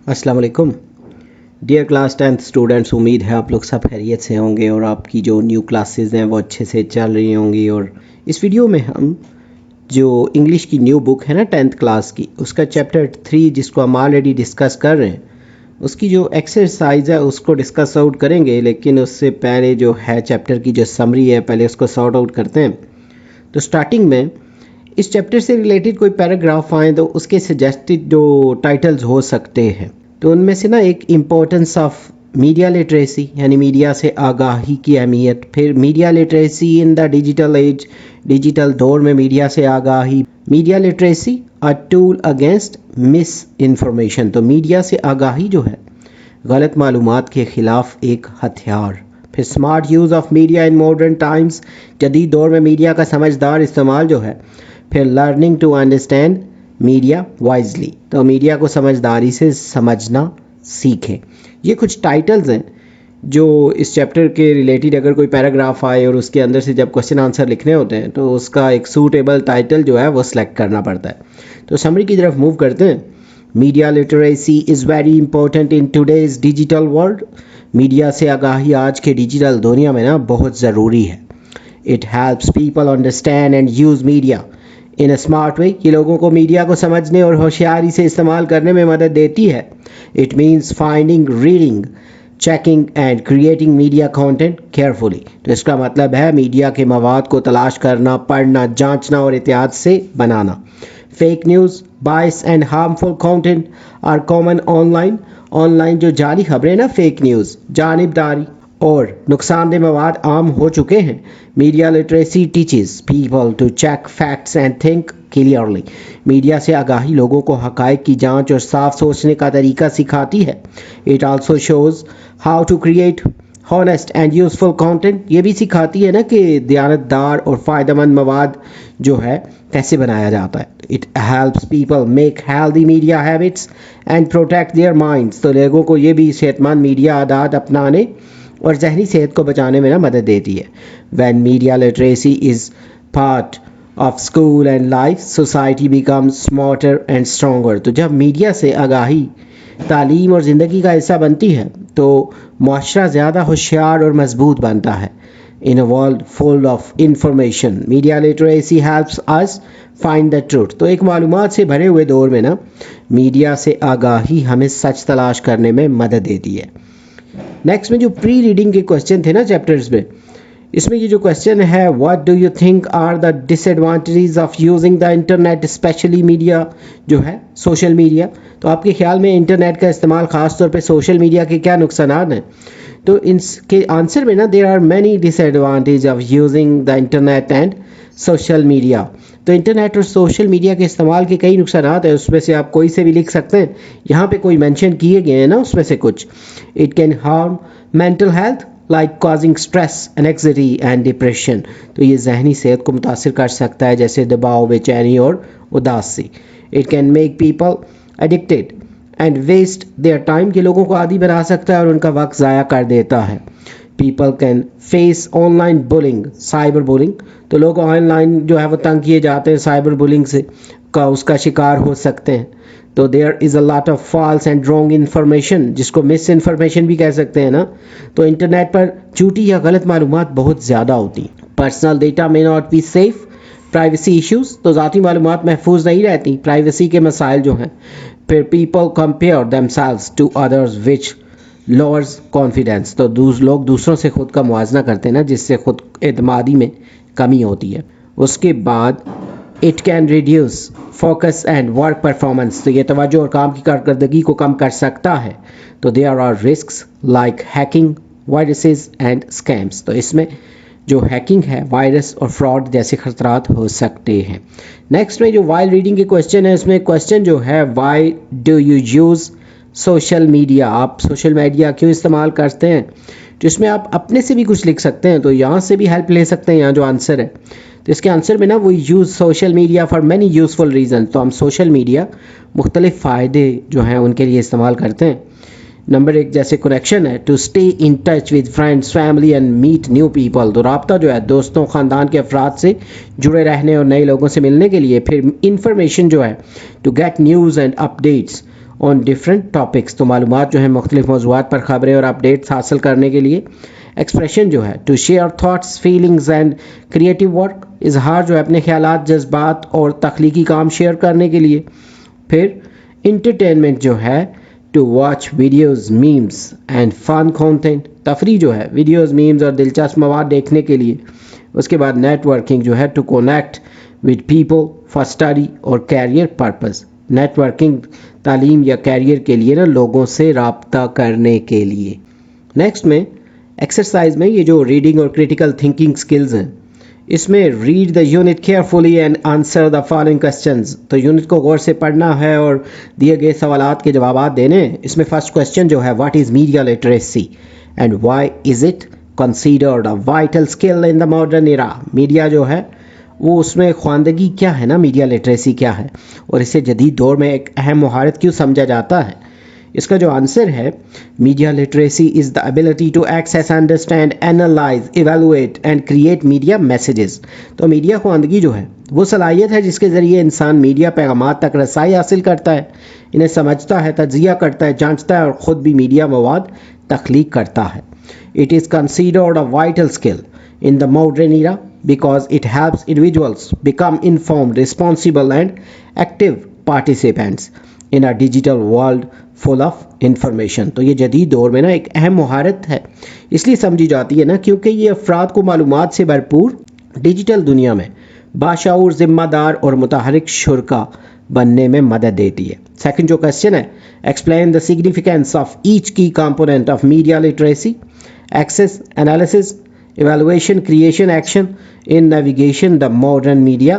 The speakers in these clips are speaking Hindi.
अस्सलाम वालेकुम डियर क्लास 10th स्टूडेंट्स। उम्मीद है आप लोग सब खैरियत से होंगे और आपकी जो न्यू क्लासेस हैं वो अच्छे से चल रही होंगी। और इस वीडियो में हम जो इंग्लिश की न्यू बुक है ना 10th क्लास की, उसका चैप्टर 3 जिसको हम ऑलरेडी डिस्कस कर रहे हैं, उसकी जो एक्सरसाइज है उसको डिस्कस आउट करेंगे। लेकिन उससे पहले जो है चैप्टर की जो समरी है पहले उसको सॉर्ट आउट करते हैं। तो स्टार्टिंग में इस चैप्टर से रिलेटेड कोई पैराग्राफ आए तो उसके सजेस्टेड जो टाइटल्स हो सकते हैं, तो उनमें से ना एक इम्पोर्टेंस ऑफ मीडिया लिटरेसी यानी मीडिया से आगाही की अहमियत, फिर media literacy in the digital age, digital दौर में मीडिया से आगाही, media literacy a tool against misinformation, तो मीडिया से आगाही जो है गलत मालूमात के ख़िलाफ़ एक हथियार, फिर smart use of media in modern times, जदीद दौर में मीडिया का समझदार इस्तेमाल जो है, फिर learning to understand media wisely, तो मीडिया को समझदारी से समझना सीखें। ये कुछ टाइटल्स हैं जो इस चैप्टर के रिलेटेड अगर कोई पैराग्राफ आए और उसके अंदर से जब क्वेश्चन आंसर लिखने होते हैं तो उसका एक सूटेबल टाइटल जो है वो सिलेक्ट करना पड़ता है। तो समरी की तरफ मूव करते हैं। Media literacy is very important in today's digital world, media से आगाही आज के डिजिटल दुनिया में ना बहुत ज़रूरी है। It helps people understand and use media in a smart way, ये लोगों को मीडिया को समझने और होशियारी से इस्तेमाल करने में मदद देती है। It means finding, reading, checking and creating media content carefully, तो इसका मतलब है मीडिया के मवाद को तलाश करना, पढ़ना, जांचना और एहतियात से बनाना। Fake news, bias and harmful content are common online, online जो जाली खबरें ना, फेक न्यूज़, जानिबदारी और नुकसानदेह मवाद आम हो चुके हैं। Media literacy teaches people to check facts and think clearly, media से आगाही लोगों को हक़ाइक़ की जांच और साफ सोचने का तरीका सिखाती है। It also shows how to create honest and useful content, ये भी सिखाती है ना कि दयानतदार और फ़ायदेमंद मवाद जो है कैसे बनाया जाता है। It helps people make healthy media habits and protect their minds, तो लोगों को ये भी सेहतमंद मीडिया आदात अपनाने और जहनी सेहत को बचाने में ना मदद देती है। When media literacy is part of school and life, society becomes smarter and stronger, तो जब मीडिया से आगाही तालीम और ज़िंदगी का हिस्सा बनती है तो मुआशरा ज़्यादा होशियार और मजबूत बनता है। In a world full of information, media literacy helps us find the truth, तो एक मालूमात से भरे हुए दौर में ना मीडिया से आगाही हमें सच तलाश करने में मदद देती है। नेक्स्ट में जो प्री रीडिंग के क्वेश्चन थे ना चैप्टर्स में, इसमें ये जो क्वेश्चन है, what do you think are the disadvantages of using the internet specially media, जो है सोशल मीडिया, तो आपके ख्याल में इंटरनेट का इस्तेमाल ख़ास तौर पे सोशल मीडिया के क्या नुकसान हैं। तो इनके आंसर में ना there are many disadvantage of using the internet and social media, तो इंटरनेट और सोशल मीडिया के इस्तेमाल के कई नुकसान हैं, उसमें से आप कोई से भी लिख सकते हैं। यहाँ पे कोई मेंशन किए गए हैं ना उसमें से कुछ। It can harm mental health like causing stress, anxiety and depression, तो ये जहनी सेहत को मुतासर कर सकता है जैसे दबाव, बेचैनी और उदासी। It can make people addicted and waste their time, के लोगों को आदी बना सकता है और उनका वक्त ज़ाया कर देता है। People can face online bullying, cyber bullying, तो लोग ऑनलाइन जो है वो तंग किए जाते हैं साइबर बुलिंग से का उसका शिकार हो सकते हैं। तो there is a lot of false and wrong information, जिसको मिस इन्फॉर्मेशन भी कह सकते हैं ना, तो इंटरनेट पर झूठी या गलत मालूमात बहुत ज़्यादा होती हैं। Personal data may not be safe, privacy issues, तो ज़ाती मालूमात महफूज नहीं रहती, प्राइवेसी के मसाइल जो हैं। फिर people compare themselves to others which lowers confidence, तो लोग दूसरों से खुद का मुआवजा करते हैं ना, जिससे खुद एतमादी में कमी होती है। उसके बाद it can reduce focus and work performance, तो ये तवज्जो और काम की कारकर्दगी को कम कर सकता है। तो there are risks like hacking, viruses and scams, तो इसमें जो हैकिंग है, वायरस और फ्रॉड जैसे खतरात हो सकते हैं। नेक्स्ट में जो वाइल रीडिंग के क्वेश्चन है, इसमें क्वेश्चन जो है, why do you use social media, आप सोशल मीडिया क्यों इस्तेमाल करते हैं, तो इसमें आप अपने से भी कुछ लिख सकते हैं, तो यहाँ से भी हेल्प ले सकते हैं। यहाँ जो आंसर है तो इसके आंसर में ना वो use social media for many useful reason, तो हम सोशल मीडिया मुख्तलिफ फ़ायदे जो हैं उनके लिए इस्तेमाल करते हैं। नंबर 1 जैसे कनेक्शन है, to stay in touch with friends, family and meet new people, तो रब्ता जो है दोस्तों, ख़ानदान के अफराद से जुड़े रहने और नए लोगों से मिलने के लिए। फिर इंफॉर्मेशन जो है, to get news and updates on different topics. तो मालूमात जो है मुख्तलिफ मौज़ूआत पर ख़बरें और अपडेट्स हासिल करने के लिए। एक्सप्रेशन जो है to share thoughts feelings and creative work, इजहार जो है अपने ख्यालात जज्बात और तख्लीकी काम शेयर करने के लिए। फिर इंटरटेनमेंट जो है to watch videos memes and fun content, तफरी जो है वीडियोज़ मीम्स और दिलचस्प मवाद देखने के लिए। उसके बाद नेटवर्किंग जो है to connect with people for study और कैरियर पर्पस, नेटवर्किंग तालीम या कैरियर के लिए ना लोगों से रब्ता करने के लिए। नेक्स्ट में एक्सरसाइज में ये जो रीडिंग और क्रिटिकल थिंकिंग स्किल्स हैं, इसमें read the unit carefully and answer the following questions. तो यूनिट को गौर से पढ़ना है और दिए गए सवालात के जवाब देने। इसमें फर्स्ट क्वेश्चन जो है what is media literacy and why is it considered a vital skill in the modern era. Media जो है वो उसमें ख्वानदगी क्या है ना, मीडिया लिटरेसी क्या है और इसे जदीद दौर में एक अहम महारत क्यों समझा जाता है। इसका जो आंसर है media literacy is the ability to access, understand, analyse, evaluate and create media messages. तो मीडिया ख्वानदगी जो है वो सलाहियत है जिसके ज़रिए इंसान मीडिया पैगामात तक रसाई हासिल करता है, इन्हें समझता है, तज्जिया करता है, जांचता है और ख़ुद भी मीडिया मवाद तख्लीक करता है। It is considered a vital skill in the modern era because it helps individuals become informed, responsible and active participants in a digital world full of information। तो ये जदीद दौर में ना एक अहम महारत है, इसलिए समझी जाती है ना क्योंकि ये अफराद को मालूमात से भरपूर डिजिटल दुनिया में बाशऊर, जिम्मेदार और मुतहरिक शुरका बनने में मदद देती है। सेकंड जो क्वेश्चन है explain the significance of each key component of media literacy, access, analysis, evaluation, creation, action in navigation the modern media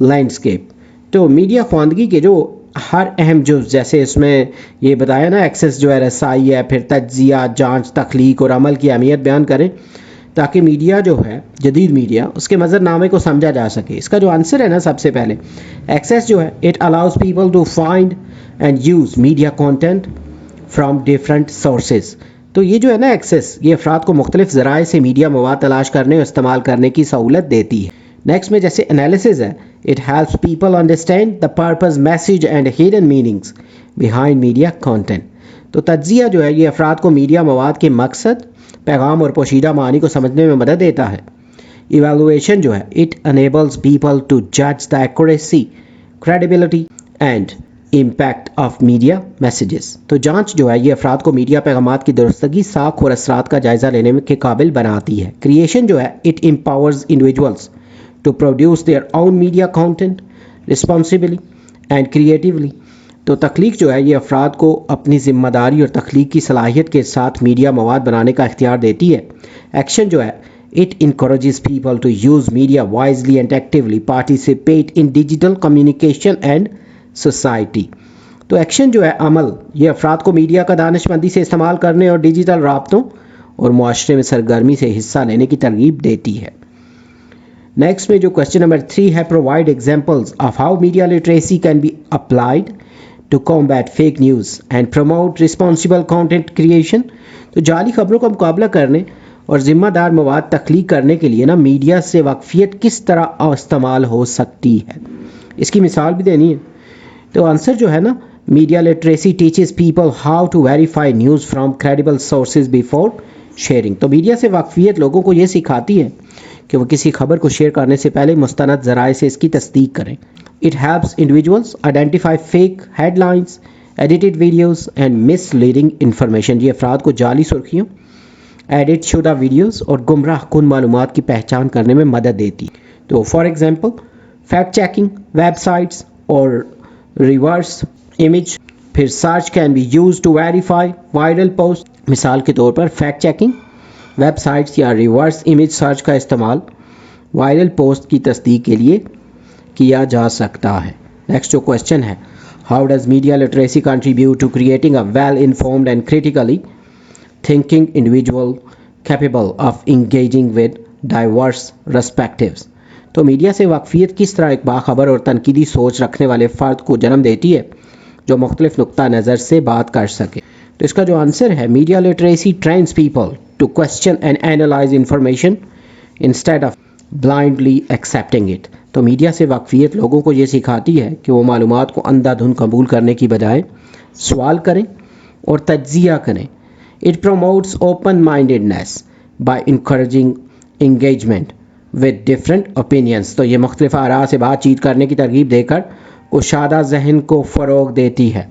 landscape। तो मीडिया ख्वानदगी के जो हर अहम जुज़, जैसे इसमें ये बताया ना एक्सेस जो है रसाई है, फिर तज्जिया, जांच, तख्लीक और अमल की अहमियत बयान करें ताकि मीडिया जो है जदीद मीडिया उसके मज़रनामे को समझा जा सके। इसका जो आंसर है ना सबसे पहले एक्सेस जो है it allows people to find and use media content from different sources. तो ये जो है ना एक्सेस ये अफराद को मुख्तलिफ ज़राए से मीडिया मवाद तलाश करने और इस्तेमाल करने की सहूलत देती है। नेक्स्ट में जैसे एनालिसिस है it helps people understand the purpose, message and hidden meanings behind media content. तो तज्जिया जो है ये अफराद को मीडिया मवाद के मकसद, पैगाम और पोशीदा मानी को समझने में मदद देता है। इवेलुएशन जो है इट अनेबल्स पीपल टू जज the accuracy, credibility and impact of media messages. तो जांच जो है ये अफराद को मीडिया पैगामात की दुरुस्तगी, साख और असरात का जायज़ा लेने के काबिल बनाती है। क्रिएशन जो है it empowers individuals to produce their own media content responsibly and creatively. तो तख्लीक जो है ये अफराद को अपनी ज़िम्मेदारी और तख्लीक की सलाहियत के साथ मीडिया मवाद बनाने का इख्तियार देती है। एक्शन जो है it encourages people to use media wisely and actively participate in digital communication and society. तो एक्शन जो है अमल ये अफराद को मीडिया का दानिशमंदी से इस्तेमाल करने और डिजिटल राब्तों और मुआशरे में सरगर्मी से हिस्सा लेने की तरगीब देती है। नेक्स्ट में जो क्वेश्चन नंबर 3 है provide examples of how media literacy can be applied to combat fake news and promote responsible content creation. तो जाली खबरों का मुकाबला करने और ज़िम्मेदार मवाद तख्लीक करने के लिए ना मीडिया से वाकफियत किस तरह इस्तेमाल हो सकती है, इसकी मिसाल भी देनी है। तो आंसर जो है ना media literacy teaches people how to verify news from credible sources before sharing. तो मीडिया से वाकफियत लोगों को ये सिखाती है कि वो किसी खबर को शेयर करने से पहले मुस्तनद ज़राए से इसकी तस्दीक करें। It helps individuals identify fake headlines, edited videos and misleading information. ये अफराद को जाली सुर्खियों, एडिट शुदा वीडियोज़ और गुमराह कुन मालूमात की पहचान करने में मदद देती। तो for example fact checking websites or reverse image, फिर search can be use to verify viral post. मिसाल के तौर पर फैक्ट चेकिंग वेबसाइट्स या रिवर्स इमेज सर्च का इस्तेमाल वायरल पोस्ट की तस्दीक के लिए किया जा सकता है। नेक्स्ट जो क्वेश्चन है how does media literacy contribute to creating a well informed and critically thinking individual capable of engaging with diverse perspectives. तो मीडिया से वाकफियत किस तरह एक बाखबर और तनकीदी सोच रखने वाले फ़र्द को जन्म देती है जो मुख्तलिफ नुक्ता नज़र से बात कर सके। तो इसका जो आंसर है media literacy trains people to question and analyse information instead of blindly accepting it. तो मीडिया से वाकफियत लोगों को ये सिखाती है कि वो मालूमात को अंधाधुंध कबूल करने की बजाय सवाल करें और तज्जिया करें। It promotes open mindedness by encouraging engagement with different opinions. तो ये मुख्तलिफ आरा से बातचीत करने की तरगीब देकर कुशादा जहन को फ़रोग देती है।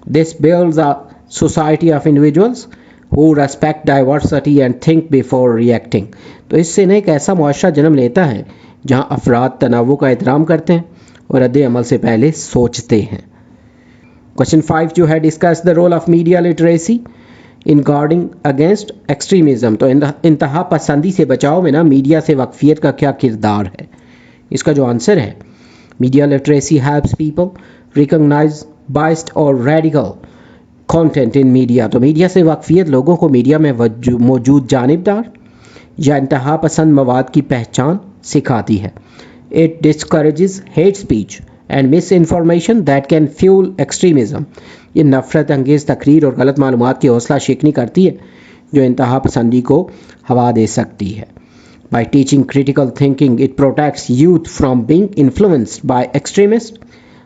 This builds a society of individuals who respect diversity and think before reacting. तो इससे न एक ऐसा मुआशरा जन्म लेता है जहाँ अफराद तनावुं का एहतराम करते हैं और रद्द अमल से पहले सोचते हैं। क्वेश्चन 5 जो है, discuss the role of media literacy in guarding against extremism. तो इंतहा पसंदी से बचाव में ना मीडिया से वाकफियत का क्या किरदार है? इसका जो आंसर है, media literacy helps people recognise biased or radical content in media. तो मीडिया से वाकफियत लोगों को मीडिया में मौजूद जानिबदार या इंतहा पसंद मवाद की पहचान सिखाती है। It discourages hate speech and miss information that can fuel extremism. ये नफ़रत अंगेज़ तकरीर और गलत मालूमात की हौसला शिकनी करती है जो इंतहा पसंदी को हवा दे सकती है। By teaching critical thinking it protects youth from being influenced by extremist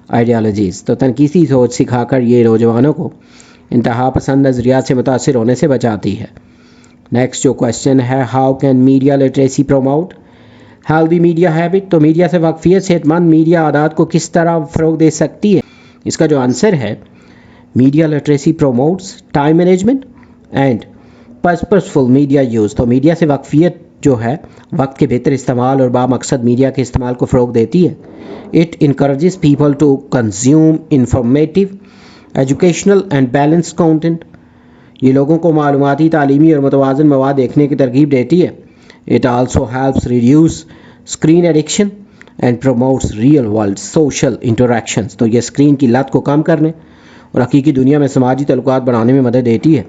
ideologies. तो तनकीसी सोच सिखाकर ये नौजवानों को इंतहा पसंद नज़रियात से मुतासिर होने से बचाती है। नेक्स्ट जो क्वेश्चन है, how can media literacy promote healthy media habit. तो मीडिया से वाकफियत सेहतमंद मीडिया आदात को किस तरह फ़रोग दे सकती है? इसका जो आंसर है, media literacy promotes time management and purposeful media use. तो मीडिया से वाकफियत जो है वक्त के बेहतर इस्तेमाल और बामकसद मीडिया के इस्तेमाल को फ़रोग देती है। It encourages people to consume informative educational and balance content. ये लोगों को मालूमाती, तालीमी और मुतवाज़न मवाद देखने की तरगीब देती है। It also helps reduce screen addiction and promotes real world social interactions. तो ये स्क्रीन की लत को कम करने और हकीकी दुनिया में समाजी तल्लुकात बढ़ाने में मदद देती है।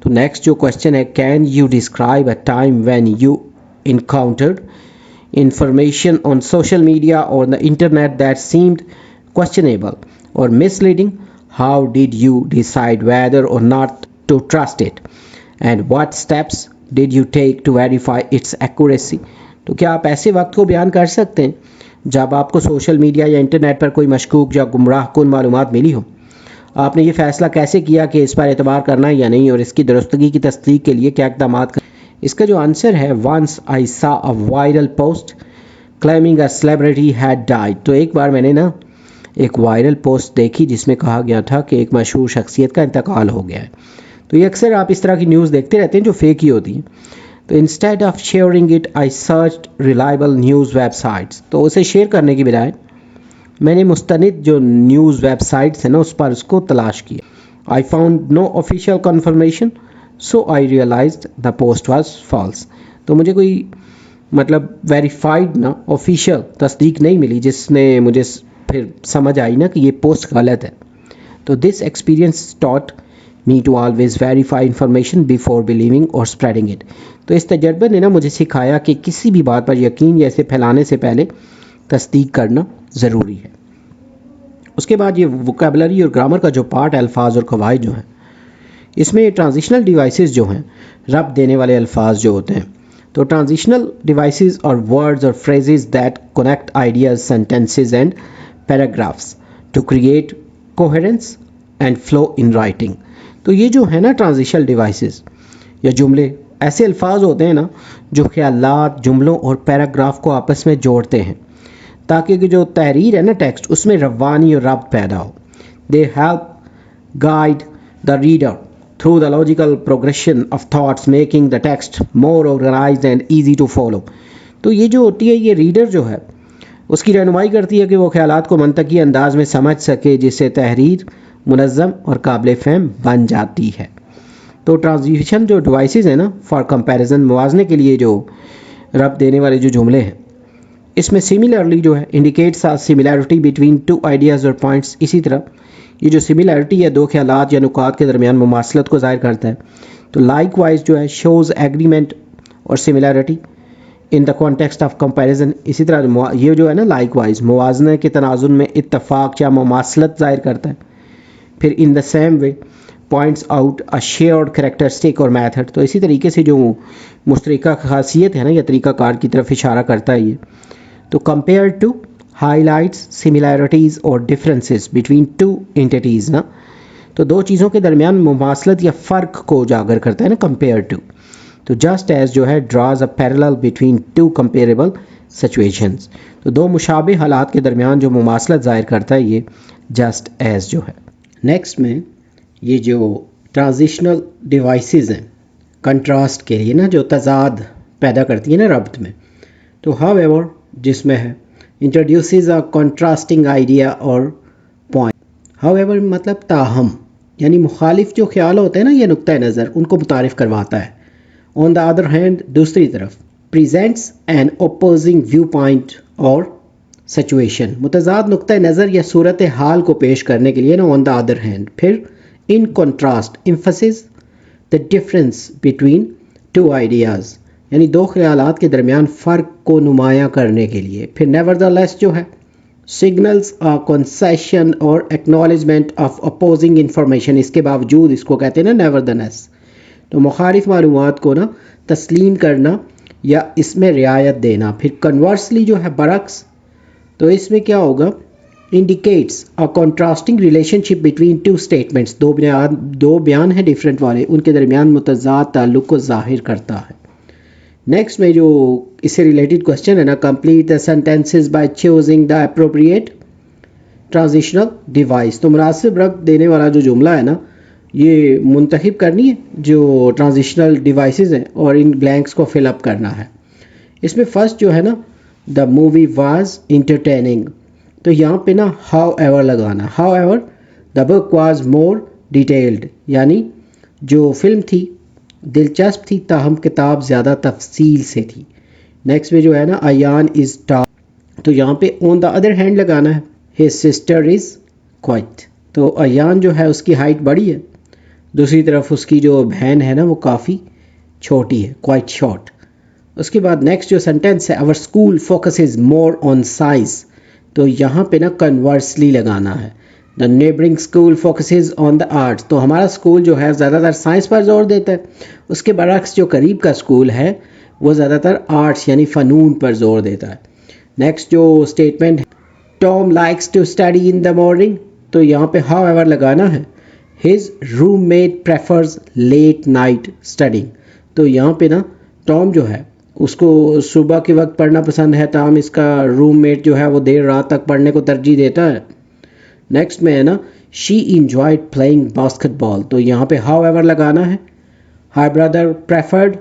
तो नेक्स्ट जो क्वेश्चन है, can you describe a time when you encountered information on social media or the internet that seemed questionable or misleading? How did you decide whether or not to trust it and what steps did you take to verify its accuracy? तो क्या आप ऐसे वक्त को बयान कर सकते हैं जब आपको सोशल मीडिया या इंटरनेट पर कोई मशकूक या गुमराह कुन मालूमात मिली हो? आपने ये फैसला कैसे किया कि इस पर एतबार करना है या नहीं, और इसकी दुरुस्तगी की तस्दीक के लिए क्या इक़दामात कर? इसका जो आंसर है, वंस आई सा a viral post claiming a celebrity had died. तो एक बार मैंने ना एक वायरल पोस्ट देखी जिसमें कहा गया था कि एक मशहूर शख्सियत का इंतकाल हो गया है। तो ये अक्सर आप इस तरह की न्यूज़ देखते रहते हैं जो फेक ही होती हैं। तो instead of sharing it I search reliable news websites. तो उसे शेयर करने की बजाय मैंने मुस्तनिद जो न्यूज़ वेबसाइट्स हैं ना उस पर उसको तलाश किया। I found no official confirmation so I realised the post was false. तो मुझे कोई मतलब वेरीफाइड ना ऑफिशियल तस्दीक नहीं मिली जिसने मुझे फिर समझ आई ना कि ये पोस्ट गलत है। तो this experience taught me to always verify information before believing or spreading it. तो इस तजर्बे ने ना मुझे सिखाया कि किसी भी बात पर यकीन या इसे फैलाने से पहले तस्दीक करना ज़रूरी है। उसके बाद ये वोकैबुलरी और ग्रामर का जो पार्ट, अल्फाज और कवायद जो हैं, इसमें ट्रांजिशनल डिवाइसेस जो हैं, रब देने वाले अल्फाज जो होते हैं। तो transitional devices are words or phrases that connect ideas, sentences and paragraphs to create coherence and flow in writing. तो ये जो है ना ट्रांजिशनल डिवाइसेस या जुमले, ऐसे अल्फाज होते हैं ना जो ख्यालात, जुमलों और पैराग्राफ को आपस में जोड़ते हैं ताकि जो तहरीर है ना टेक्स्ट, उसमें रवानी और रब्त पैदा हो। They help guide the reader through the logical progression of thoughts, making the text more organised and easy to follow. तो ये जो होती है, ये रीडर जो है उसकी रहनुमाई करती है कि वो ख्यालात को मंतकी अंदाज में समझ सके, जिससे तहरीर मुनज़्ज़म और काबिल फ़हम बन जाती है। तो ट्रांजिशन जो डिवाइसेस हैं ना, फॉर कंपैरिजन, मुवाज़ने के लिए जो रब्त देने वाले जो जुमले हैं, इसमें सिमिलरली जो है इंडिकेट्स आ सिमिलैरिटी बिटवीन टू आइडियाज़ और पॉइंट्स। इसी तरह ये जो सिमिलैरिटी है दो ख्यालात या नुकात के दरमियान मुमासलत को ज़ाहिर करता है। तो लाइक वाइज जो है शोज़ एग्रीमेंट और similarity in the context of comparison. इसी तरह ये जो है ना लाइक वाइज मुवाज़ने के तनाजुन में इत्तफाक या मुमासलत ज़ाहिर करता है। फिर in the same way points out a shared characteristic और मैथड। तो इसी तरीके से जो मुश्तरका खासियत है ना या तरीका कार की तरफ इशारा करता है ये। तो कंपेयर टू हाईलाइट्स सिमिलैरिटीज़ और डिफरेंसेस बिटवीन टू एंटिटीज़ ना। तो दो चीज़ों के दरमियान मुमासलत या फ़र्क को उजागर करता है ना, कंपेयर टू। तो जस्ट एज जो है draws a parallel between two comparable situations. तो दो मुशाबे हालात के दरमियान जो मुमासलत ज़ाहिर करता है ये जस्ट एज जो है। नेक्स्ट में ये जो ट्रांजिशनल डिवाइसेस हैं कंट्रास्ट के लिए ना, जो तजाद पैदा करती है ना रब्त में, तो हाउएवर जिसमें है इंट्रोड्यूसेस अ कॉन्ट्रास्टिंग आइडिया और पॉइंट। हाउएवर मतलब ताहम, यानी मुखालिफ जो ख्याल होते हैं ना या नुक्ता नज़र, उनको मुतारिफ करवाता है। ऑन द अदर हैंड दूसरी तरफ presents an opposing viewpoint or situation, मुतजाद नुक्ता नज़र या सूरत हाल को पेश करने के लिए ना ऑन द अदर हैंड। फिर in contrast emphasis the difference between two ideas, यानी दो ख्यालात के दरमियान फ़र्क को नुमायाँ करने के लिए। फिर नेवरदलेस जो है सिग्नल्स अ कंसेशन और एक्नॉलेजमेंट ऑफ अपोजिंग इंफॉर्मेशन, इसके बावजूद इसको कहते हैं ना नेवरदलेस। तो मुखालिफ मालूमात को ना तस्लीम करना या इसमें रियायत देना। फिर कन्वर्सली जो है बरक्स, तो इसमें क्या होगा, indicates a contrasting relationship between two statements, दो बयान हैं डिफरेंट वाले, उनके दरमियान मुतज़ाद ताल्लुक़ को ज़ाहिर करता है। नेक्स्ट में जो इससे रिलेटेड क्वेश्चन है ना, complete the sentences by choosing the appropriate transitional device. तो मुनासिब रब्त देने वाला जो जुमला है ना, ये मुंतखब करनी है जो ट्रांजिशनल डिवाइसेस हैं और इन ब्लैंक्स को फिलअप करना है। इसमें फ़र्स्ट जो है ना, द मूवी वाज इंटरटेनिंग, तो यहाँ पे ना हाउ एवर लगाना। How ever the book was more detailed, यानी जो फिल्म थी दिलचस्प थी ताहम किताब ज़्यादा तफसील से थी। नेक्स्ट में जो है ना, अयान इज़ टॉल, तो यहाँ पे ऑन द अदर हैंड लगाना है। हिज सिस्टर इज़ क्वाइट, तो अयान जो है उसकी हाइट बड़ी है, दूसरी तरफ उसकी जो बहन है ना वो काफ़ी छोटी है, क्वाइट शॉर्ट। उसके बाद नेक्स्ट जो सेंटेंस है, our school focuses more on science, तो यहाँ पे ना कन्वर्सली लगाना है। The neighbouring school focuses on the arts, तो हमारा स्कूल जो है ज़्यादातर साइंस पर जोर देता है। उसके बरक्स जो करीब का स्कूल है वो ज़्यादातर आर्ट्स यानी फ़नून पर जोर देता है। नेक्स्ट जो स्टेटमेंट है, Tom likes to study in the morning, तो यहाँ पे हाउ एवर लगाना है। His roommate prefers late night studying, तो यहाँ पे ना टॉम जो है उसको सुबह के वक्त पढ़ना पसंद है, ताहम इसका रूममेट जो है वो देर रात तक पढ़ने को तरजीह देता है। नेक्स्ट में है ना, शी इंजॉयड प्लेइंग बास्केटबॉल, तो यहाँ पे हाउ एवर लगाना है। हर ब्रदर प्रेफर्ड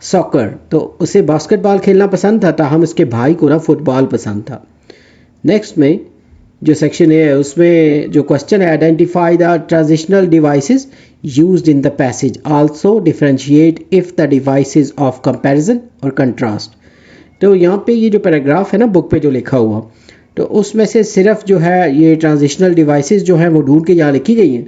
सॉकर, तो उसे बास्केटबॉल खेलना पसंद था, ताहम उसके भाई को ना फुटबॉल पसंद था। नेक्स्ट में जो सेक्शन है उसमें जो क्वेश्चन है, identify the transitional devices used in the passage, also differentiate if the devices of comparison और कंट्रास्ट। तो यहाँ पे ये जो पैराग्राफ है ना बुक पे जो लिखा हुआ, तो उसमें से सिर्फ जो है ये ट्रांजिशनल डिवाइसेस जो हैं वो ढूंढ के यहाँ लिखी गई हैं।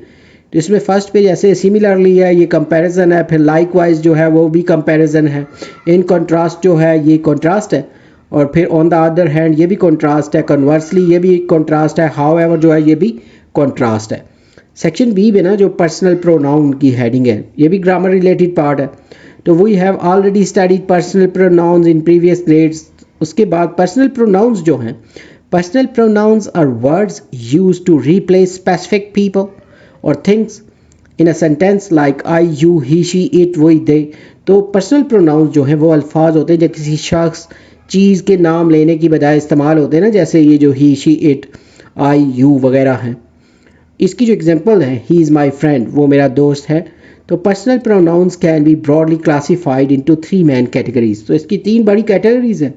तो इसमें फर्स्ट पे जैसे सिमिलरली है, ये कंपैरिजन है, फिर लाइकवाइज जो है वो भी कंपैरिजन है, इन कंट्रास्ट जो है ये कंट्रास्ट है, और फिर ऑन द अदर हैंड ये भी कंट्रास्ट है, कन्वर्सली ये भी कंट्रास्ट है, हाउ एवर जो है ये भी कंट्रास्ट है। सेक्शन बी में ना जो पर्सनल प्रोनाउन की हेडिंग है, ये भी ग्रामर रिलेटेड पार्ट है। तो we have already studied personal pronouns in previous grades. उसके बाद पर्सनल प्रोनाउंस जो हैं, personal pronouns are words used to replace specific people और things in a sentence like I, you, he, she, it, we, they. तो पर्सनल प्रोनाउंस जो हैं वो अल्फाज होते हैं जो किसी शख्स चीज़ के नाम लेने की बजाय इस्तेमाल होते हैं ना, जैसे ये जो ही, शी, इट, आई, यू वगैरह हैं। इसकी जो एग्जांपल है, ही इज़ माई फ्रेंड, वो मेरा दोस्त है। तो personal pronounce can be broadly classified into 3 main categories. तो इसकी 3 बड़ी कैटेगरीज हैं।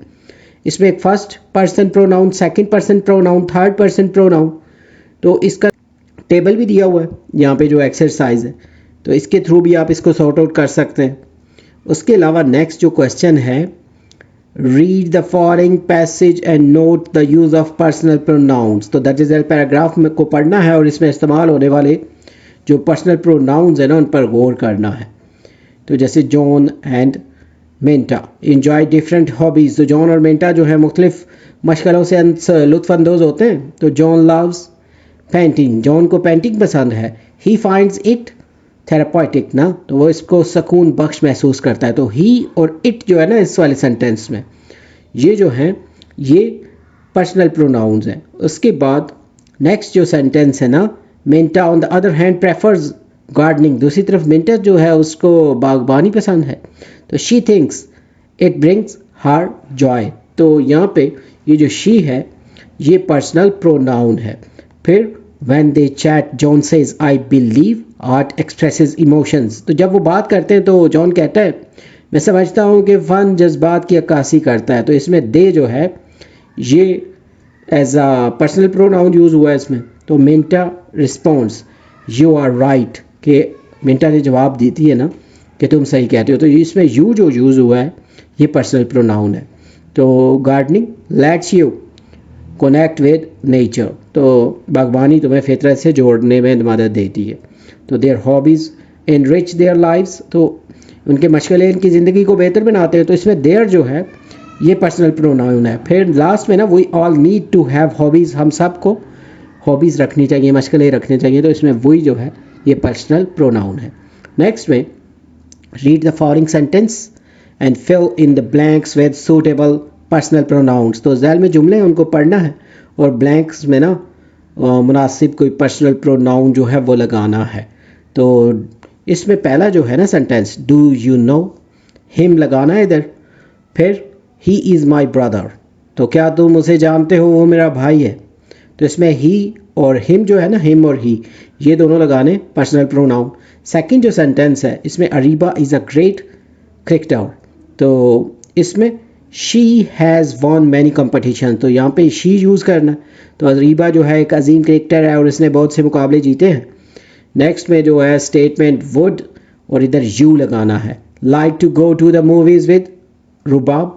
इसमें एक first person pronoun, second person pronoun, third person pronoun. तो इसका टेबल भी दिया हुआ है यहाँ पे जो एक्सरसाइज है, तो इसके थ्रू भी आप इसको सॉर्ट आउट कर सकते हैं। उसके अलावा नेक्स्ट जो क्वेश्चन है, read the following passage and note the use of personal pronouns. तो दैट इज पैराग्राफ में को पढ़ना है और इसमें इस्तेमाल होने वाले जो पर्सनल प्रोनाउंस है ना उन पर गौर करना है। तो जैसे John and Manta enjoy different hobbies, तो जॉन और मेंटा जो है मुख्तलिफ मशगलों से लुत्फ़अंदोज़ होते हैं। तो जॉन लव्स पेंटिंग, जॉन को पेंटिंग पसंद है। ही फाइंड्स इट थेरापॉटिक ना, तो वो इसको सुकून बख्श महसूस करता है। तो ही और इट जो है ना इस वाले सेंटेंस में, ये जो हैं ये पर्सनल प्रोनाउंस हैं। उसके बाद नेक्स्ट जो सेंटेंस है ना, Minta on the other hand prefers gardening, दूसरी तरफ मिंटा जो है उसको बागबानी पसंद है। तो she thinks it brings her Joy. तो यहाँ पे ये जो शी है ये पर्सनल प्रोनाउन है। फिर when they chat John says I believe art expresses emotions, तो जब वो बात करते हैं तो जॉन कहता है मैं समझता हूँ कि फ़न जज्बात की अक्कासी करता है। तो इसमें दे जो है ये as a personal pronoun use हुआ है इसमें। तो Minta responds you are right, कि मिंटा ने जवाब देती है ना कि तुम सही कहते हो। तो इसमें यू जो यूज़ हुआ है ये पर्सनल प्रोनाउन है। तो gardening let's you connect with nature, तो बागवानी तुम्हें फितरत से जोड़ने में मदद देती है। तो their hobbies enrich their lives, तो उनके मशगले इनकी ज़िंदगी को बेहतर बनाते हैं। तो इसमें देयर जो है ये पर्सनल प्रोनाउन है। फिर लास्ट में ना we all need to have hobbies, हम सब को हॉबीज़ रखनी चाहिए, मशगले रखने चाहिए। तो इसमें वही जो है ये पर्सनल प्रोनाउन है। नेक्स्ट में read the following sentence and fill in the blanks with suitable personal pronouns. तो ज़ैल में जुमले उनको पढ़ना है और ब्लैंक्स में ना मुनासिब कोई पर्सनल प्रोनाउन जो है वो लगाना है। तो इसमें पहला जो है ना sentence do you know him लगाना है इधर। फिर ही इज़ माई ब्रदर, तो क्या तुम उसे जानते हो, वो मेरा भाई है। तो इसमें ही और हिम जो है ना, हिम और ही ये दोनों लगाने पर्सनल प्रोनाउन। सेकंड जो सेंटेंस है इसमें Areeba is a great cricketer, तो इसमें she has won many competition, तो यहाँ पे शी यूज़ करना है। तो अरीबा जो है एक अजीम क्रिकेटर है और इसने बहुत से मुकाबले जीते हैं। नेक्स्ट में जो है स्टेटमेंट वुड और इधर यू लगाना है। Like to go to the movies with Rubab,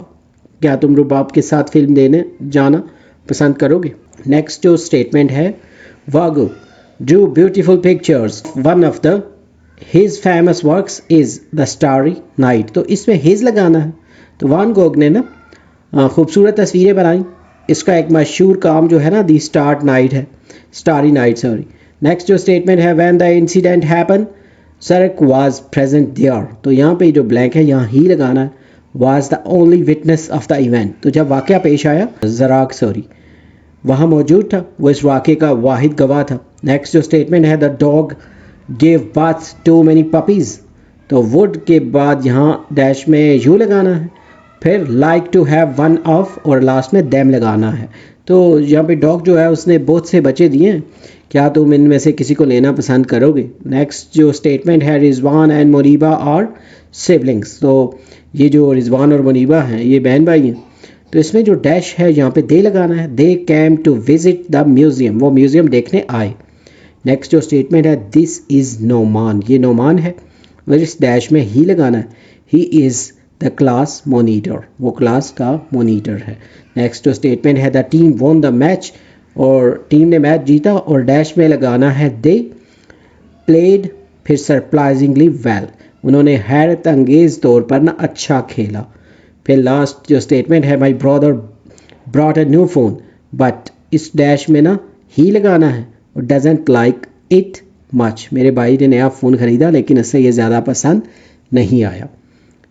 क्या तुम रुबाब के साथ फिल्म देने जाना पसंद करोगे। नेक्स्ट जो स्टेटमेंट है Van Gogh drew beautiful pictures, one of the his famous works is the starry night, तो इसमें हिज लगाना है। तो वान गोग ने ना खूबसूरत तस्वीरें बनाई, इसका एक मशहूर काम जो है ना दी स्टार्ट नाइट है, स्टारी नाइट सॉरी। नेक्स्ट जो स्टेटमेंट है व्हेन द इंसिडेंट हैपन सरक वाज प्रेजेंट देयर, तो यहाँ पे जो ब्लैंक है यहाँ ही लगाना है। Was the only witness of the event, तो जब वाक़या पेश आया जराक सॉरी वहाँ मौजूद था, वो इस वाक़े का वाहिद गवाह था। नेक्स्ट जो स्टेटमेंट है the dog give birth to many puppies, तो वुड के बाद यहाँ डैश में यू लगाना है। फिर like to have one of और लास्ट में देम लगाना है। तो यहाँ पे डॉग जो है उसने बहुत से बच्चे दिए हैं, क्या तुम इनमें से किसी को लेना पसंद करोगे। नेक्स्ट जो स्टेटमेंट है Rizwan and Muniba are siblings, तो ये जो रिजवान और मुनीबा हैं ये बहन भाई हैं। तो इसमें जो डैश है यहाँ पे दे लगाना है। They came to visit the museum, वो म्यूज़ियम देखने आए। नेक्स्ट जो स्टेटमेंट है दिस इज़ नोमान, ये नोमान है और इस डैश में ही लगाना है। He is the class monitor, वो क्लास का मोनीटर है। नेक्स्ट जो स्टेटमेंट है the team won the match, और टीम ने मैच जीता और डैश में लगाना है दे प्लेड फिर सरप्राइजिंगली वेल, उन्होंने हैरत अंगेज़ तौर पर ना अच्छा खेला। फिर लास्ट जो स्टेटमेंट है my brother brought a new phone but, इस डैश में ना ही लगाना है और डजेंट लाइक इट मच, मेरे भाई ने नया फ़ोन ख़रीदा लेकिन इससे ये ज़्यादा पसंद नहीं आया।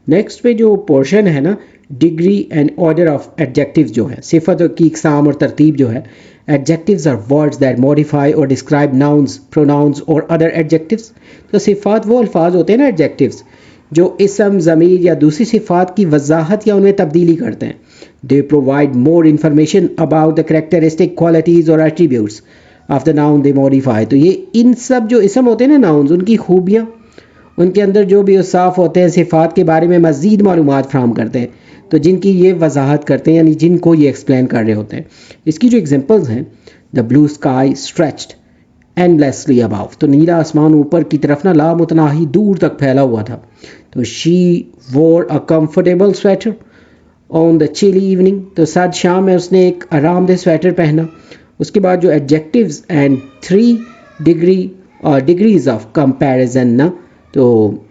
नेक्स्ट पे जो पोर्शन है ना degree and order of adjectives जो है, सिफत की इकसाम और तरतीब जो है। Adjectives are words that modify or describe nouns pronouns or other adjectives, तो सिफात वो अल्फाज होते हैं ना एडजेक्टिव्स जो इसम ज़मीर या दूसरी सिफात की वजाहत या उनमें तब्दीली करते हैं। They provide more information about the characteristic qualities और attributes of the noun they modify, तो ये इन सब जो इसम होते हैं ना नाउन्स, उनकी खूबियाँ, उनके अंदर जो भी साफ़ होते हैं सिफ़ात के बारे में मज़ीद मालूमात फ़राहम करते हैं, तो जिनकी ये वजाहत करते हैं यानी जिनको ये एक्सप्लेन कर रहे होते हैं। इसकी जो एग्जांपल्स हैं the blue sky stretched endlessly above, तो नीला आसमान ऊपर की तरफ ना लामुतनाही दूर तक फैला हुआ था। तो she wore a comfortable sweater on the chilly evening, तो सर्द शाम में उसने एक आरामदेह स्वेटर पहना। उसके बाद जो adjectives and 3 degrees of comparison ना, तो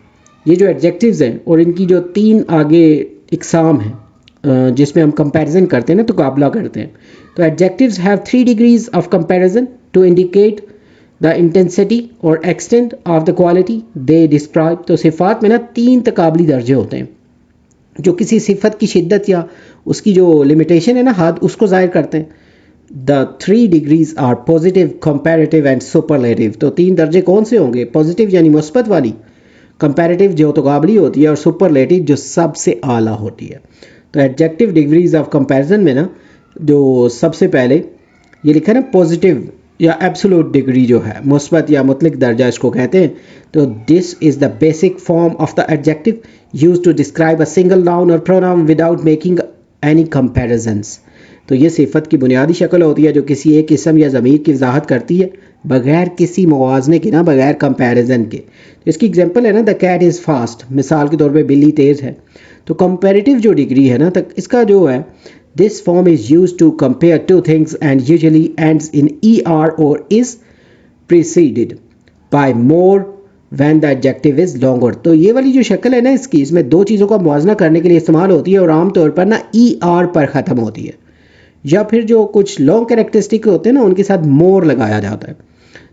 ये जो एडजेक्टिव्स हैं और इनकी जो 3 आगे इकसाम है जिसमें हम कंपैरिजन करते हैं ना, तो मुकाबला करते हैं। तो adjectives have 3 degrees of comparison to indicate the intensity और extent of the quality they describe, तो सिफात में ना 3 तकाबली दर्जे होते हैं जो किसी सिफत की शिद्दत या उसकी जो लिमिटेशन है ना हद, उसको ज़ाहिर करते हैं। The 3 degrees are positive, comparative and superlative. तो 3 दर्जे कौन से होंगे? पॉजिटिव यानी मुस्बत वाली, कंपैरेटिव जो तकाबली होती है, और सुपरलेटिव जो सबसे आला होती है। तो एडजेक्टिव डिग्रीज ऑफ कंपैरिजन में ना जो सबसे पहले ये लिखा है ना पॉजिटिव या एब्सोल्यूट डिग्री जो है, मुस्बत या मुतलक दर्जा इसको कहते हैं। तो this is the basic form of the adjective use to describe a single noun और pronoun without making any comparisons. तो ये सिफत की बुनियादी शक्ल होती है जो किसी एक किस्म या ज़मीर की वजाहत करती है बगैर किसी मुवाजने के ना, बगैर कंपैरिजन के। तो इसकी एग्जांपल है ना द कैट इज़ फास्ट, मिसाल के तौर पे बिल्ली तेज़ है। तो कंपैरेटिव जो डिग्री है ना, तक इसका जो है this form is use to compare two things and usually ends in ER or is preceded by more when the adjective is longer. तो ये वाली जो शक्ल है ना इसकी, इसमें दो चीज़ों का मुवाजना करने के लिए इस्तेमाल होती है और आमतौर पर ना ER पर ख़त्म होती है, या फिर जो कुछ लॉन्ग कैरेक्टरिस्टिक होते हैं ना उनके साथ मोर लगाया जाता है।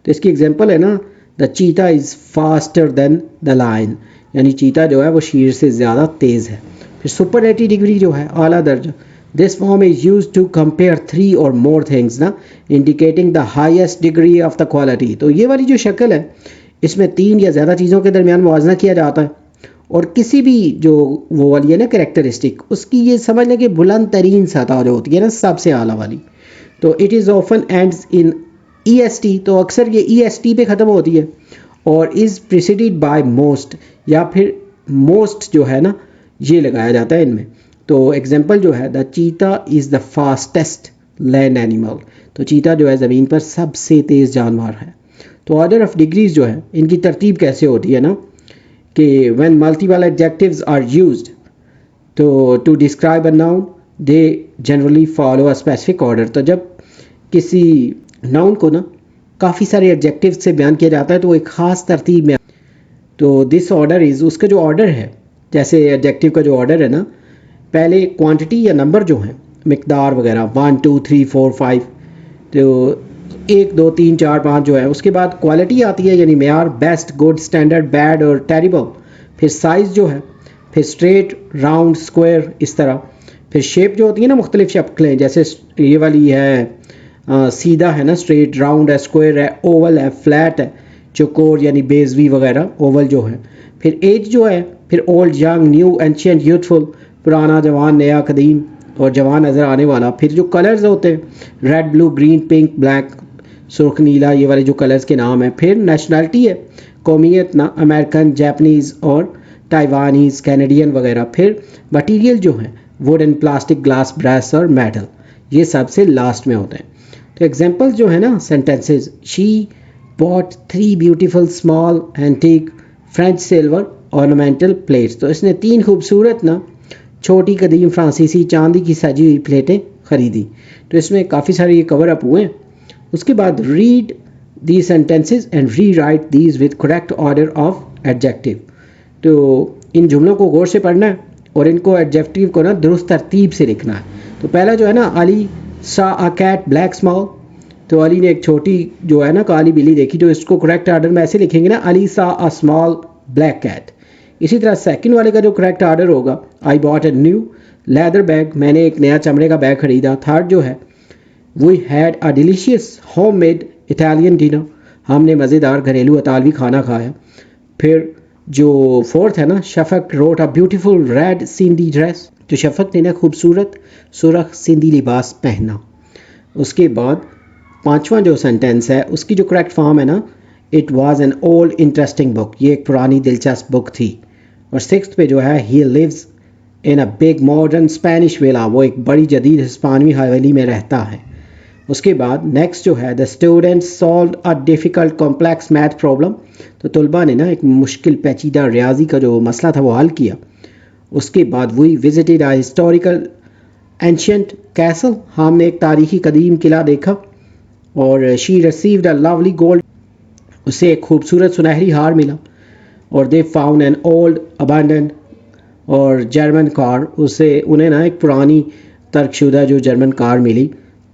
तो इसकी एग्जांपल है ना the cheetah is faster than the lion, यानी चीता जो है वो शेर से ज़्यादा तेज़ है। फिर सुपरलेटिव डिग्री जो है, आला दर्जा, this form is use to compare 3 or more things ना, indicating the highest degree of the quality. तो ये वाली जो शक्ल है इसमें 3 या ज़्यादा चीज़ों के दरमियान मुवाजना किया जाता है, और किसी भी जो वो वाली है ना कैरेक्टरिस्टिक, उसकी ये समझ लें कि बुलंद तरीन सतह जो होती है ना, सबसे आला वाली। तो it is often ends in EST, तो अक्सर ये EST पे ख़त्म होती है, और इज़ प्रिसीडेड बाय मोस्ट, या फिर मोस्ट जो है ना ये लगाया जाता है इनमें। तो एग्जांपल जो है the cheetah is the fastest land animal, तो चीता जो है ज़मीन पर सबसे तेज़ जानवर है। तो ऑर्डर ऑफ डिग्रीज जो है इनकी तरतीब कैसे होती है ना, कि when multiple adjectives are used तो to describe a noun they generally follow a specific order. तो जब किसी नाउन को ना काफ़ी सारे एडजेक्टिव से बयान किया जाता है तो वो एक ख़ास तरतीब में, तो दिस ऑर्डर इज़, उसका जो ऑर्डर है, जैसे एडजेक्टिव का जो ऑर्डर है ना, पहले क्वांटिटी या नंबर जो है, मिकदार वगैरह 1 2 3 4 5, तो 1 2 3 4 5 जो है, उसके बाद क्वालिटी आती है यानी मेयार, बेस्ट, गुड, स्टैंडर्ड, बैड और टेरिबल। फिर साइज़ जो है, फिर स्ट्रेट, राउंड, स्क्वायर, इस तरह। फिर शेप जो होती है ना, मुख्तलिफ शक्लें, जैसे ये वाली है सीधा है ना, स्ट्रेट, राउंड है, स्क्वायर है, ओवल है, फ्लैट है, चौकोर यानी बेजवी वगैरह, ओवल जो है। फिर एज जो है, फिर old, young, new, ancient, youthful, पुराना, जवान, नया, कदीम और जवान नज़र आने वाला। फिर जो कलर्स होते हैं, red, blue, green, pink, black, सुर्ख, नीला, ये वाले जो कलर्स के नाम हैं। फिर नेशनलिटी है, कौमियत ना, अमेरिकन, जापानीज़ और ताइवानीज़, कैनेडियन वगैरह। फिर मटीरियल जो है, वुडन, प्लास्टिक, ग्लास, ब्रास और मेटल, ये सबसे लास्ट में होते हैं। तो एग्जांपल जो है ना sentences, she bought 3 beautiful small antique French silver ornamental plates. तो इसने 3 खूबसूरत ना छोटी कदीम फ्रांसीसी चांदी की सजी हुई प्लेटें ख़रीदी। तो इसमें काफ़ी सारे ये कवर अप हुए हैं। उसके बाद read the sentences and re right these with correct order of adjective. तो इन जुमलों को गौर से पढ़ना है और इनको एडजेक्टिव को ना दुरुस्त तरतीब से लिखना है। तो पहला जो है ना, अली सा अ कैट ब्लैक स्मॉल, तो अली ने एक छोटी जो है ना काली बिल्ली देखी, तो इसको करेक्ट ऑर्डर में ऐसे लिखेंगे ना, अली सा अ स्मॉल ब्लैक कैट। इसी तरह सेकंड वाले का जो करेक्ट ऑर्डर होगा, I bought a new leather bag, मैंने एक नया चमड़े का बैग खरीदा। थर्ड जो है, we had a delicious home made Italian dinner, हमने मज़ेदार घरेलू इतालवी खाना खाया। फिर जो फोर्थ है ना, Shafaq wrote a beautiful red Sindhi dress, तो शफक ने ना खूबसूरत सुरख सिंधी लिबास पहना। उसके बाद पांचवा जो सेंटेंस है उसकी जो करेक्ट फॉर्म है ना, it was an old interesting book, ये एक पुरानी दिलचस्प बुक थी। और सिक्स्थ पे जो है, he lives in a big modern Spanish villa, वो एक बड़ी जदीद हिस्पानवी हवेली में रहता है। उसके बाद नेक्स्ट जो है, the students solve a difficult complex math problem, तो तलबा ने ना एक मुश्किल पेचीदा रियाजी का जो मसला था वो हल किया। उसके बाद we visited a historical ancient castle, हमने एक तारीखी कदीम किला देखा। और she received a lovely gold, उसे एक खूबसूरत सुनहरी हार मिला। और they found an old abundant or German car, उसे उन्हें ना एक पुरानी तर्कशुदा जो जर्मन कार मिली।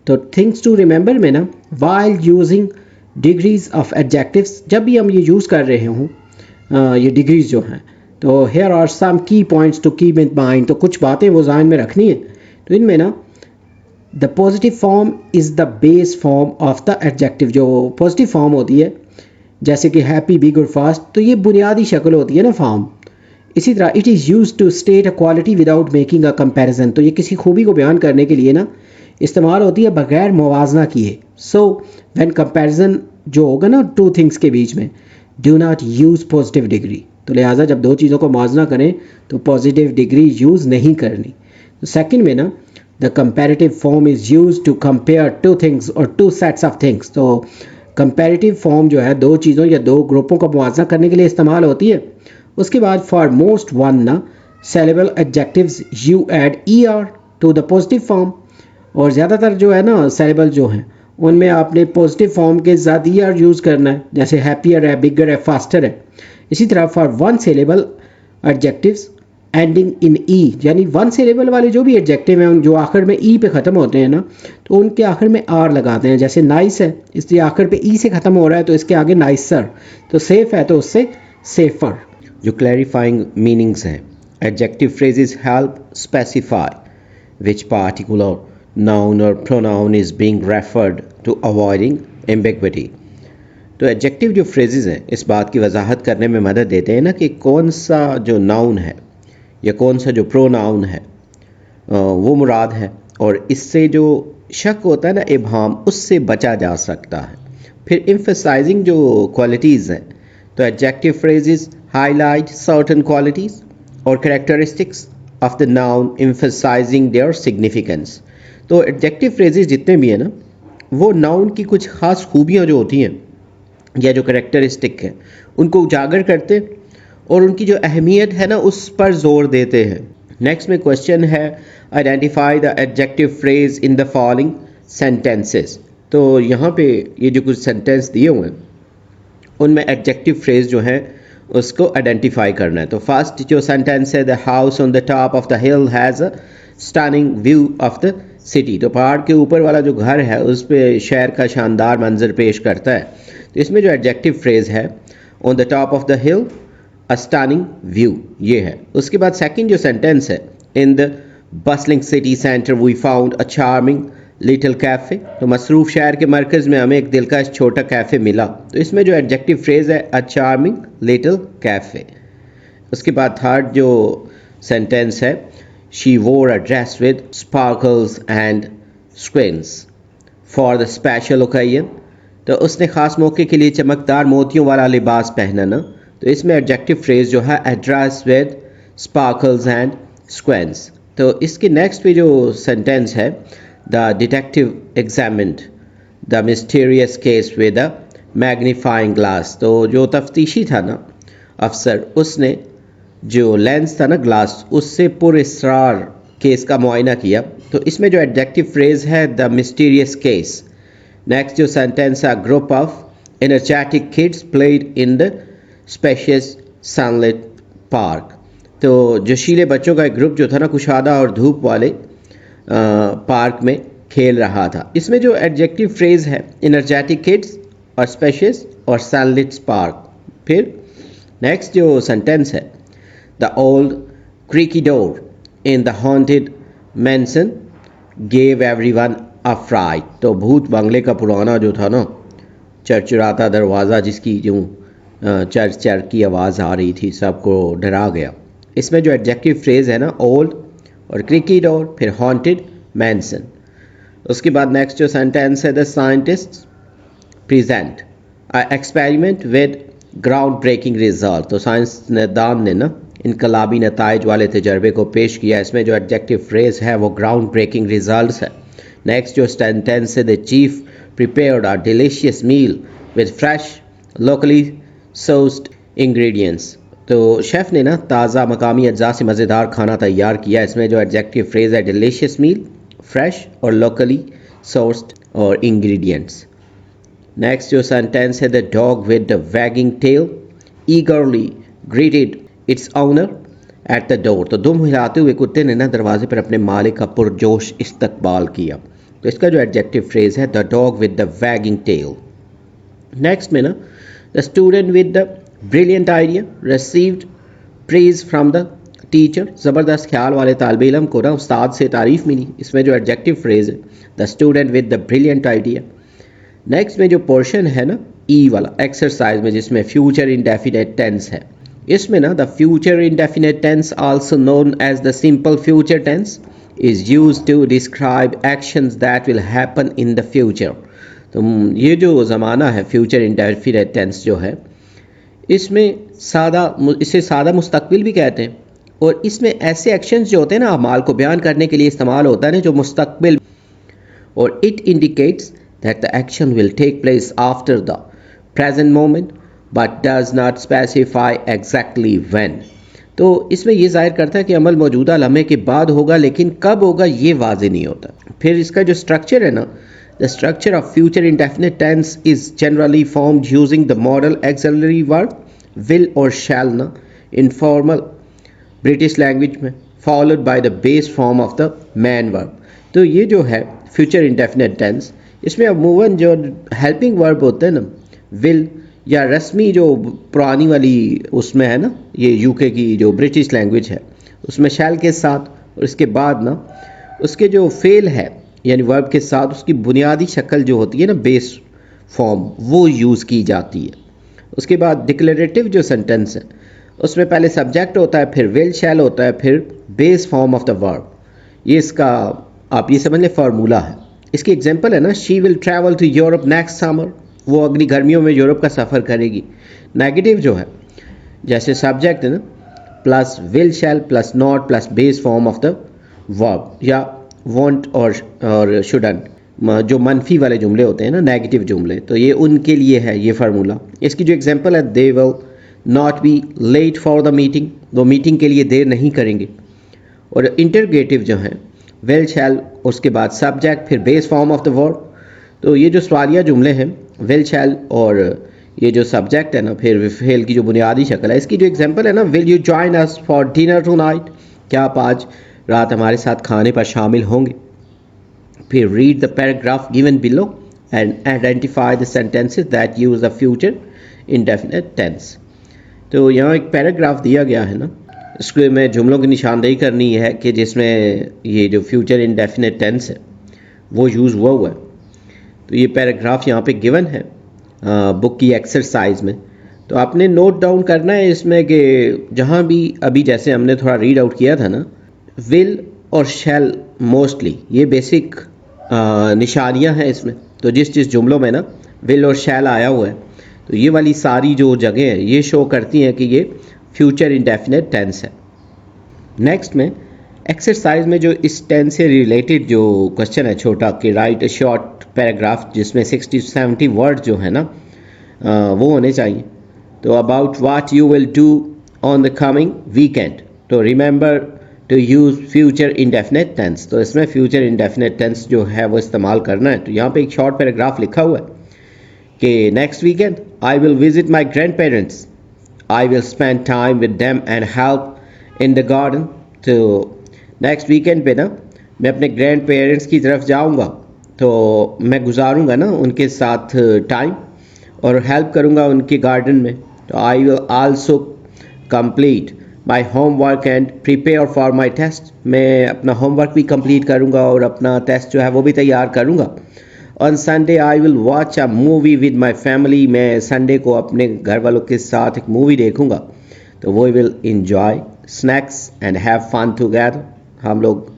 तो थिंग्स टू रिमेंबर में ना, while using degrees of adjectives, जब भी हम ये यूज़ कर रहे हों ये डिग्रीज जो हैं, तो hair are some key points to keep in mind, तो कुछ बातें वो ज़हन में रखनी है। तो इनमें ना the positive form is the base form of the adjective. जो पॉजिटिव फॉर्म होती है जैसे कि हैप्पी, बिग और फास्ट, तो ये बुनियादी शक्ल होती है ना फॉर्म। इसी तरह it is use to state a quality without making a comparison, तो ये किसी खूबी को बयान करने के लिए ना इस्तेमाल होती है बगैर मुवाजना किए। सो व्हेन कंपैरिजन जो होगा ना टू थिंग्स के बीच में, do not use positive degree, तो लिहाजा जब दो चीज़ों को मुवाजना करें तो पॉजिटिव डिग्री यूज़ नहीं करनी। तो सेकंड में ना the comparative form is use to compare two things or two sets of things, तो कंपैरेटिव फॉर्म जो है दो चीज़ों या दो ग्रुपों का मुवाजना करने के लिए इस्तेमाल होती है। उसके बाद फॉर मोस्ट वन ना syllable adjectives you add E R to the positive form, और ज़्यादातर जो है ना सेलेबल जो हैं उनमें आपने पॉजिटिव फॉर्म के साथ ई आर यूज़ करना है, जैसे हैप्पियर है, बिगर है, फास्टर है। इसी तरह for one syllable adjectives ending in e, यानी वन सेलेबल वाले जो भी एडजेक्टिव हैं जो आखिर में ई पे ख़त्म होते हैं ना, तो उनके आखिर में आर लगाते हैं। जैसे नाइस है, इसलिए आखिर पे ई से ख़त्म हो रहा है तो इसके आगे नाइसर, तो सेफ है तो उससे सेफर। जो क्लैरिफाइंग मीनिंग्स हैं, adjective phrases help specify which particular noun और pronoun is being referred to avoiding ambiguity. तो एडजेक्टिव जो फ्रेजेस हैं इस बात की वजाहत करने में मदद देते हैं ना कि कौन सा जो नाउन है या कौन सा जो प्रोनाउन है वो मुराद है, और इससे जो शक होता है ना इबहाम, उससे बचा जा सकता है। फिर एम्फसाइजिंग जो क्वालिटीज़ हैं, तो adjective phrases highlight certain qualities और characteristics of the noun emphasising their significance. तो एडजेक्टिव फ्रेजेस जितने भी हैं ना वो नाउन की कुछ ख़ास खूबियाँ जो होती हैं या जो करेक्टरिस्टिक है उनको उजागर करते और उनकी जो अहमियत है ना उस पर जोर देते हैं। नेक्स्ट में क्वेश्चन है identify the adjective phrase in the following sentences. तो यहाँ पे ये जो कुछ सेंटेंस दिए हुए हैं उनमें एडजेक्टिव फ्रेज जो है उसको आइडेंटिफाई करना है। तो फर्स्ट जो सेंटेंस है, the house on the top of the hill has a stunning view of the city, तो पहाड़ के ऊपर वाला जो घर है उस पर शहर का शानदार मंजर पेश करता है। तो इसमें जो एडजेक्टिव फ्रेज है on the top of the hill a stunning view, ये है। उसके बाद सेकंड जो सेंटेंस है, in the bustling city centre we found a charming little cafe, तो मसरूफ़ शहर के मरकज़ में हमें एक दिलकश छोटा कैफ़े मिला। तो इसमें जो एडजेक्टिव फ्रेज़ है अ चार्मिंग लिटिल कैफ़े। उसके बाद थर्ड जो सेंटेंस है, she wore a dress with sparkles and sequins for the special occasion, तो उसने ख़ास मौके के लिए चमकदार मोतियों वाला लिबास पहना ना। तो इसमें एडजेक्टिव फ्रेज़ जो है अ ड्रेस विद स्पार्कल्स एंड स्क्विंस। तो इसके नेक्स्ट पे जो सेंटेंस है, the detective examined the mysterious case with a magnifying glass, तो जो तफ्तीशी था ना अफसर, उसने जो लेंस था ना ग्लास उससे पुरअसरार केस का मुआयना किया। तो इसमें जो एडजेक्टिव फ्रेज़ है द मिस्टीरियस केस। नेक्स्ट जो सेंटेंस है, group of energetic kids played in the spacious sunlit park, तो जोशीले बच्चों का एक ग्रुप जो था ना कुशादा और धूप वाले पार्क में खेल रहा था। इसमें जो एडजेक्टिव फ्रेज़ है एनर्जेटिक किड्स और स्पेशियस और सनलिट पार्क। फिर नेक्स्ट जो सेंटेंस है, the old creaky door in the haunted mansion gave everyone a fright, तो भूत बंगले का पुराना जो था ना चरचराता दरवाज़ा जिसकी जो चर चर की आवाज़ आ रही थी सबको डरा गया। इसमें जो एडजेक्टिव फ्रेज़ है ना ओल्ड और क्रिकी डोर, फिर हॉन्टेड मैंसन। उसके बाद नेक्स्ट जो सेंटेंस है, the scientist present a experiment with ground breaking result, तो साइंसदान ने ना इनकलाबी नताइज वाले तजर्बे को पेश किया। इसमें जो एडजेक्टिव फ्रेज़ है वो ग्राउंड ब्रेकिंग रिजल्ट है। नेक्स्ट जो सेंटेंस है, the chief prepared a delicious meal with fresh locally sourced ingredients, तो शेफ़ ने ना ताज़ा मकामी अज्जा से मज़ेदार खाना तैयार किया। इसमें जो एडजेक्टिव फ्रेज़ है डिलीशियस मील, फ्रेश और लोकली सोर्स्ड और इंग्रेडिएंट्स। नेक्स्ट जो सेंटेंस है, the dog with the wagging tail eagerly greeted its owner at the door, तो दुम हिलाते हुए कुत्ते ने ना दरवाजे पर अपने मालिक का पुरजोश इस्तकबाल किया। तो इसका जो एडजेक्टिव फ्रेज़ है the dog with the wagging tail. Next में ना the student with the brilliant idea received praise from the teacher, ज़बरदस्त ख्याल वाले तालिब इल्म को ना उस्ताद से तारीफ़ मिली। इसमें जो एडजेक्टिव फ्रेज़ है, the student with the brilliant idea. Next में जो पोर्शन है ना ई वाला एक्सरसाइज में, जिसमें फ्यूचर इंडेफिनेट टेंस है, इसमें ना the future indefinite tense also known as the simple future tense is used to describe actions that will happen in the future. तो ये जो ज़माना है फ्यूचर इंडेफिनेट टेंस जो है, इसे सादा मुस्तकबिल भी कहते हैं, और इसमें ऐसे एक्शंस जो होते हैं ना अमाल को बयान करने के लिए इस्तेमाल होता है ना जो मुस्तकबिल, और it indicates that the action will take place after the present moment but does not specify exactly when. तो इसमें ये जाहिर करता है कि अमल मौजूदा लम्हे के बाद होगा, लेकिन कब होगा ये वाज़ेह नहीं होता। फिर इसका जो स्ट्रक्चर है ना, the structure of future indefinite tense is generally formed using the modal auxiliary verb will or shall ना इनफॉर्मल ब्रिटिश लैंग्वेज में, followed by the base form of the main verb. तो ये जो है फ्यूचर इंडेफिनिट टेंस, इसमें अमूमन जो हेल्पिंग वर्ब होते हैं ना, विल या रस्मी जो पुरानी वाली उसमें है ना, ये यूके की जो ब्रिटिश लैंग्वेज है उसमें शैल के साथ, और इसके बाद ना उसके जो फेल है यानी वर्ब के साथ उसकी बुनियादी शक्ल जो होती है ना बेस फॉर्म, वो यूज़ की जाती है। उसके बाद डिक्लेरेटिव जो सेंटेंस है उसमें पहले सब्जेक्ट होता है, फिर विल शैल होता है, फिर base form of the verb. ये इसका आप ये समझ लें फार्मूला है। इसकी एग्जांपल है ना, she will travel to Europe next summer, वो अगली गर्मियों में यूरोप का सफ़र करेगी। नेगेटिव जो है जैसे सब्जेक्ट है ना plus will shell plus not plus base form of the verb, या वॉन्ट और शुडंट, जो मनफी वाले जुमले होते हैं ना नेगेटिव जुमले, तो ये उनके लिए है ये फार्मूला। इसकी जो एग्जांपल है, they will not be late for the meeting, वो मीटिंग के लिए देर नहीं करेंगे। और इंटरगेटिव जो है विल शैल, उसके बाद सब्जेक्ट, फिर base form of the verb. तो ये जो सवालिया जुमले हैं विल शैल और ये जो सब्जेक्ट है ना फिर फेल की जो बुनियादी शक्ल है। इसकी जो एग्जांपल है ना, will you join us for dinner tonight, क्या आप आज रात हमारे साथ खाने पर शामिल होंगे। फिर read the paragraph given below and identify the sentences that use the future indefinite tense. तो यहाँ एक पैराग्राफ दिया गया है ना, इसके में जुमलों की निशानदेही करनी है कि जिसमें ये जो फ्यूचर इंडेफिनिट टेंस है वो यूज़ हुआ है। तो ये पैराग्राफ यहाँ पे गिवन है बुक की एक्सरसाइज में। तो आपने नोट डाउन करना है इसमें कि जहाँ भी अभी जैसे हमने थोड़ा रीड आउट किया था ना, विल और शैल मोस्टली ये बेसिक निशानियाँ हैं इसमें। तो जिस जुमलों में ना विल और शैल आया हुआ है, तो ये वाली सारी जो जगह हैं ये शो करती हैं कि ये फ्यूचर इंडेफिनिट टेंस है। नेक्स्ट में एक्सरसाइज में जो इस टेंस से रिलेटेड जो क्वेश्चन है छोटा, कि राइट अ शॉर्ट पैराग्राफ जिसमें 60 to 70 वर्ड जो है ना वो होने चाहिए। तो about what you will do on the coming weekend, तो remember to use future indefinite tense. तो इसमें फ्यूचर इंडेफिनिट टेंस जो है वो इस्तेमाल करना है। तो यहाँ पे एक शॉर्ट पैराग्राफ लिखा हुआ है कि next weekend I will visit my grand parents, I will spend time with them and help in the garden. तो नेक्स्ट वीकेंड पे ना मैं अपने ग्रैंड पेरेंट्स की तरफ जाऊँगा, तो मैं गुजारूँगा ना उनके साथ टाइम और हेल्प करूँगा उनके गार्डन में। तो I will also complete my homework and prepare for my test, मैं अपना होमवर्क भी कंप्लीट करूँगा और अपना टेस्ट जो है वो भी तैयार करूँगा। On Sunday I will watch a movie with my family, मैं संडे को अपने घर वालों के साथ एक मूवी देखूँगा। तो वो will enjoy snacks and have fun together, हम लोग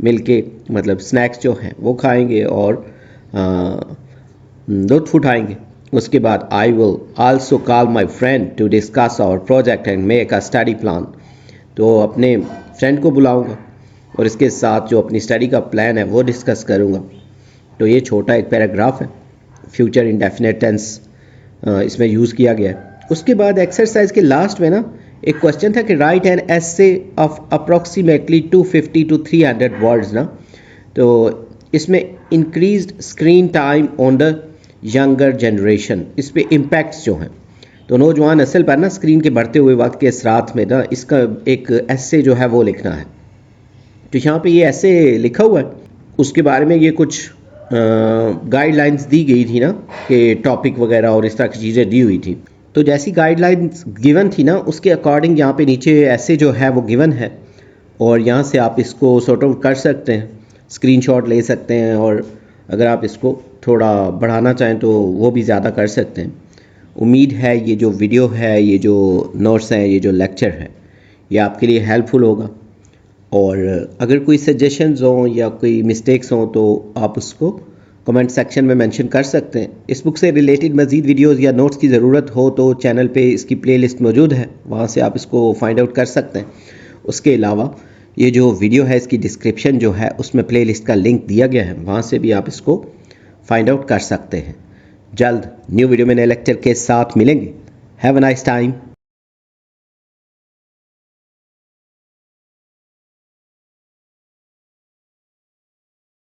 मिलके मतलब स्नैक्स जो हैं वो खाएंगे और लुत्फ़ उठाएंगे। उसके बाद I will also call my friend to discuss our project and make a study plan, तो अपने फ्रेंड को बुलाऊंगा और इसके साथ जो अपनी स्टडी का प्लान है वो डिस्कस करूंगा। तो ये छोटा एक पैराग्राफ है, फ्यूचर इंडेफिनिट टेंस इसमें यूज़ किया गया है। उसके बाद एक्सरसाइज के लास्ट में ना एक क्वेश्चन था कि right an essay of approximately 250 to 300 words ना। तो इसमें increased screen time on the younger generation, इस पे इम्पैक्ट्स जो हैं, तो नौजवान नस्ल पर ना स्क्रीन के बढ़ते हुए वक्त के असरात में ना इसका एक एसे जो है वो लिखना है। तो यहाँ पे ये एसे लिखा हुआ है, उसके बारे में ये कुछ गाइडलाइंस दी गई थी ना कि टॉपिक वगैरह और इस तरह की चीज़ें दी हुई थी। तो जैसी गाइडलाइंस गिवन थी ना उसके अकॉर्डिंग यहाँ पे नीचे ऐसे जो है वो गिवन है, और यहाँ से आप इसको सॉर्ट आउट कर सकते हैं, स्क्रीनशॉट ले सकते हैं, और अगर आप इसको थोड़ा बढ़ाना चाहें तो वो भी ज़्यादा कर सकते हैं। उम्मीद है ये जो वीडियो है, ये जो नोट्स हैं, ये जो लेक्चर है, ये आपके लिए हेल्पफुल होगा। और अगर कोई सजेशंस हों या कोई मिस्टेक्स हों तो आप उसको कमेंट सेक्शन में मेंशन कर सकते हैं। इस बुक से रिलेटेड मज़ीद वीडियोस या नोट्स की ज़रूरत हो तो चैनल पे इसकी प्लेलिस्ट मौजूद है, वहाँ से आप इसको फाइंड आउट कर सकते हैं। उसके अलावा ये जो वीडियो है इसकी डिस्क्रिप्शन जो है उसमें प्लेलिस्ट का लिंक दिया गया है, वहाँ से भी आप इसको फाइंड आउट कर सकते हैं। जल्द न्यू वीडियो में नए लेक्चर के साथ मिलेंगे। Have a nice time.